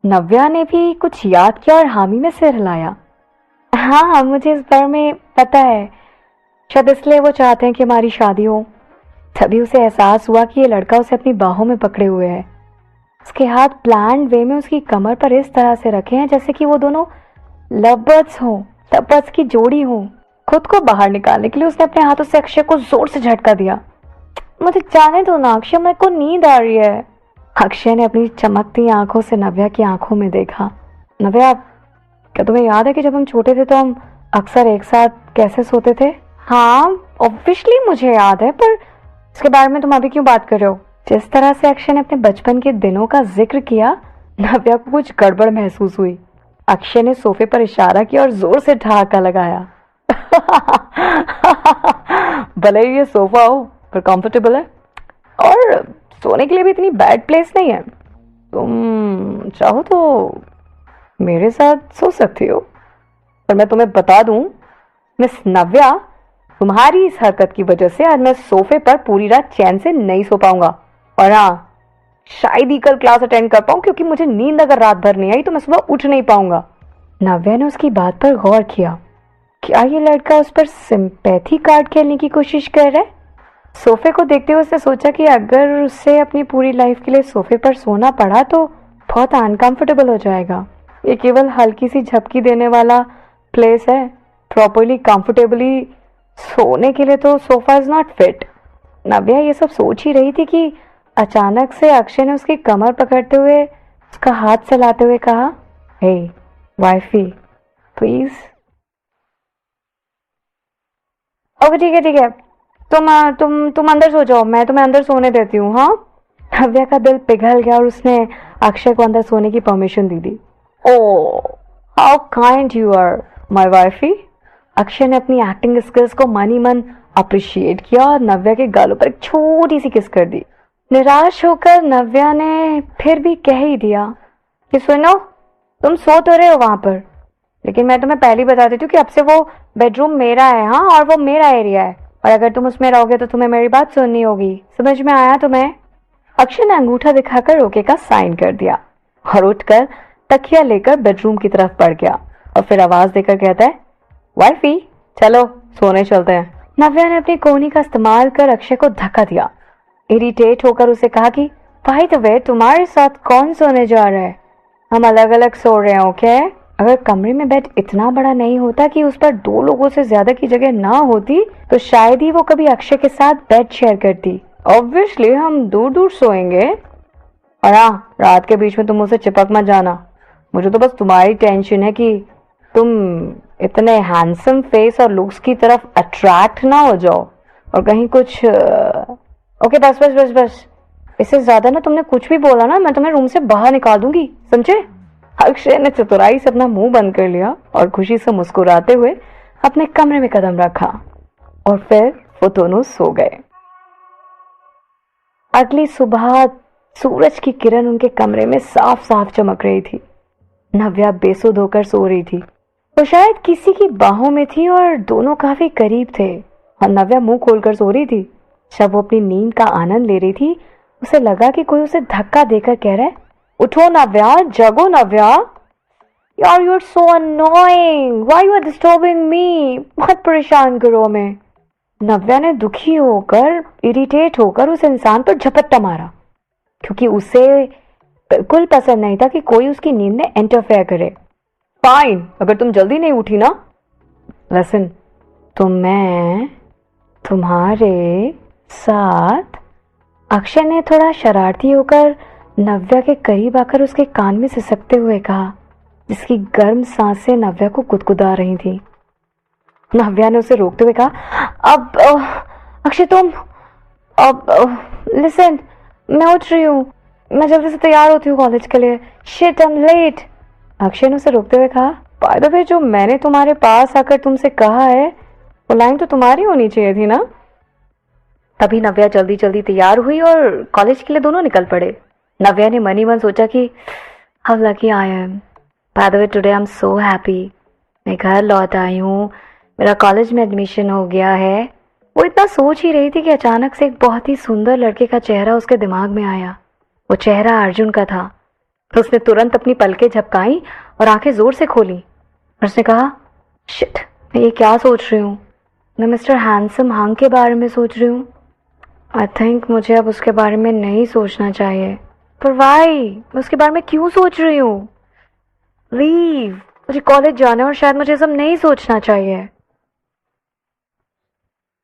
नव्या ने भी कुछ याद किया और हामी में सिर हिलाया। हाँ, मुझे इस बारे में पता है। शायद इसलिए वो चाहते हैं कि हमारी शादी हो। तभी उसे एहसास हुआ कि ये लड़का उसे अपनी बाहों में पकड़े हुए है। उसके हाथ प्लान वे में उसकी कमर पर इस तरह से रखे हैं जैसे कि वो दोनों लव बर्ड्स की जोड़ी हो। खुद को बाहर निकालने के लिए उसने अपने हाथों से अक्षय को जोर से झटका दिया। मुझे जाने दो ना अक्षय, मेरे को नींद आ रही है। अक्षय ने अपनी चमकती आंखों से नव्या की आंखों में देखा। नव्या, क्या तुम्हें याद है कि जब हम छोटे थे तो हम अक्सर एक साथ कैसे सोते थे? हाँ, ऑब्वियसली मुझे याद है, पर इसके बारे में तुम अभी क्यों बात कर रहे हो? जिस तरह से अक्षय ने अपने बचपन के दिनों का जिक्र किया, नव्या को कुछ गड़बड़ महसूस हुई। अक्षय ने सोफे पर इशारा किया और जोर से ठहाका लगाया। भले ही ये सोफा हो पर कंफर्टेबल है और सोने के लिए भी इतनी बैड प्लेस नहीं है। तुम चाहो तो मेरे साथ सो सकती हो, पर मैं तुम्हें बता दूं मिस नव्या, तुम्हारी इस हरकत की वजह से आज मैं सोफे पर पूरी रात चैन से नहीं सो पाऊंगा। और हाँ, शायद ही कल क्लास अटेंड कर पाऊं, क्योंकि मुझे नींद अगर रात भर नहीं आई तो मैं सुबह उठ नहीं पाऊंगा। नव्या ने उसकी बात पर गौर किया। क्या ये लड़का उस पर सिंपैथी कार्ड खेलने की कोशिश कर रहा है? सोफे को देखते हुए उसने सोचा कि अगर उसे अपनी पूरी लाइफ के लिए सोफे पर सोना पड़ा तो बहुत अनकंफर्टेबल हो जाएगा। ये केवल हल्की सी झपकी देने वाला प्लेस है। प्रॉपरली कंफर्टेबली सोने के लिए तो सोफा इज नॉट फिट। नव्या ये सब सोच ही रही थी कि अचानक से अक्षय ने उसकी कमर पकड़ते हुए उसका हाथ चलाते हुए कहा, हे वाइफी प्लीज। ओके ठीक है, तुम अंदर सो जाओ, मैं तुम्हें अंदर सोने देती हूँ। हाँ, नव्या का दिल पिघल गया और उसने अक्षय को अंदर सोने की परमिशन दे दी। Oh, how kind you are my wifey. Akshay ने अपनी एक्टिंग स्किल्स को मन ही मन अप्रिशिएट किया और नव्या के गालों पर एक छोटी सी किस कर दी। निराश होकर नव्या ने फिर भी कह ही दिया कि सुनो, तुम सो तो रहे हो वहां पर, लेकिन मैं तुम्हें पहले ही बता देती हूँ कि अब से वो बेडरूम मेरा है। हाँ, और वो मेरा एरिया है, और अगर तुम उसमें रहोगे तो तुम्हें मेरी बात सुननी होगी। समझ में आया तुम्हें? अक्षय ने अंगूठा दिखाकर ओके का साइन कर दिया और उठकर तकिया लेकर बेडरूम की तरफ बढ़ गया और फिर आवाज देकर कहता है, वाइफी चलो सोने चलते हैं। नव्या ने अपनी कोहनी का इस्तेमाल कर अक्षय को धक्का दिया। इरिटेट होकर उसे कहा कि भाई द वे, तुम्हारे साथ कौन सोने जा रहा है? हम अलग अलग सो रहे हैं, ओके? अगर कमरे में बेड इतना बड़ा नहीं होता कि उस पर दो लोगों से ज्यादा की जगह ना होती तो शायद ही वो कभी अक्षय के साथ बेड शेयर करती। ऑब्वियसली हम दूर दूर सोएंगे, और हाँ, रात के बीच में तुम मुझसे चिपक मत जाना। मुझे तो बस तुम्हारी टेंशन है कि तुम इतने हैंडसम फेस और लुक्स की तरफ अट्रैक्ट ना हो जाओ और कहीं कुछ ओके बस बस बस बस, इससे ज्यादा ना तुमने कुछ भी बोला ना मैं तुम्हें रूम से बाहर निकाल दूंगी, समझे? अक्षय ने चतुराई से अपना मुंह बंद कर लिया और खुशी से मुस्कुराते हुए अपने कमरे में कदम रखा और फिर वो दोनों सो गए। अगली सुबह सूरज की किरण उनके कमरे में साफ साफ चमक रही थी। नव्या बेसुध होकर सो रही थी। वो शायद किसी की बाहों में थी और दोनों काफी करीब थे, और नव्या मुंह खोलकर सो रही थी। जब वो अपनी नींद का आनंद ले रही थी, उसे लगा कि कोई उसे धक्का देकर कह रहा है, उठो नव्या, जगो नव्या। यार you are so annoying, why you are disturbing me, बहुत परेशान करो हमें। नव्या ने दुखी होकर, इरिटेट होकर उस इंसान पर झपट्टा मारा, क्योंकि उसे बिल्कुल पसंद नहीं था कि कोई उसकी नींद में इंटरफेयर करे। फाइन, अगर तुम जल्दी नहीं उठी ना, लिसन, तो मैं तुम्हारे साथ। अक्षय ने थोड़ा शरारती होकर नव्या के करीब आकर उसके कान में सिसकते हुए कहा, जिसकी गर्म सांसें नव्या को गुदगुदा रही थी। नव्या ने उसे रोकते हुए कहा, अब अक्षय तुम, अब लिसन, मैं उठ रही हूँ, मैं जल्दी से तैयार होती हूँ कॉलेज के लिए। Shit, I am late. Akshay ने उसे रोकते हुए कहा, बाय द वे, जो मैंने तुम्हारे पास आकर तुमसे कहा है वो लाइन तो तुम्हारी होनी चाहिए थी ना। तभी नव्या जल्दी जल्दी तैयार हुई और कॉलेज के लिए दोनों निकल पड़े। नव्या ने मन ही मन सोचा कि how lucky I am, by the way today I am so happy, मैं घर लौट आई हूँ, मेरा कॉलेज में एडमिशन हो गया है। वो इतना सोच ही रही थी कि अचानक से एक बहुत ही सुंदर लड़के का चेहरा उसके दिमाग में आया। वो चेहरा अर्जुन का था। तो उसने तुरंत अपनी पलकें झपकाई और आंखें जोर से खोली और उसने कहा, शिट, मैं ये क्या सोच रही हूँ? मैं मिस्टर हैंडसम हंग के बारे में सोच रही हूँ। आई थिंक मुझे अब उसके बारे में नहीं सोचना चाहिए। पर वाई? मैं उसके बारे में क्यों सोच रही हूँ? लीव, मुझे कॉलेज जाना है और शायद मुझे सब नहीं सोचना चाहिए।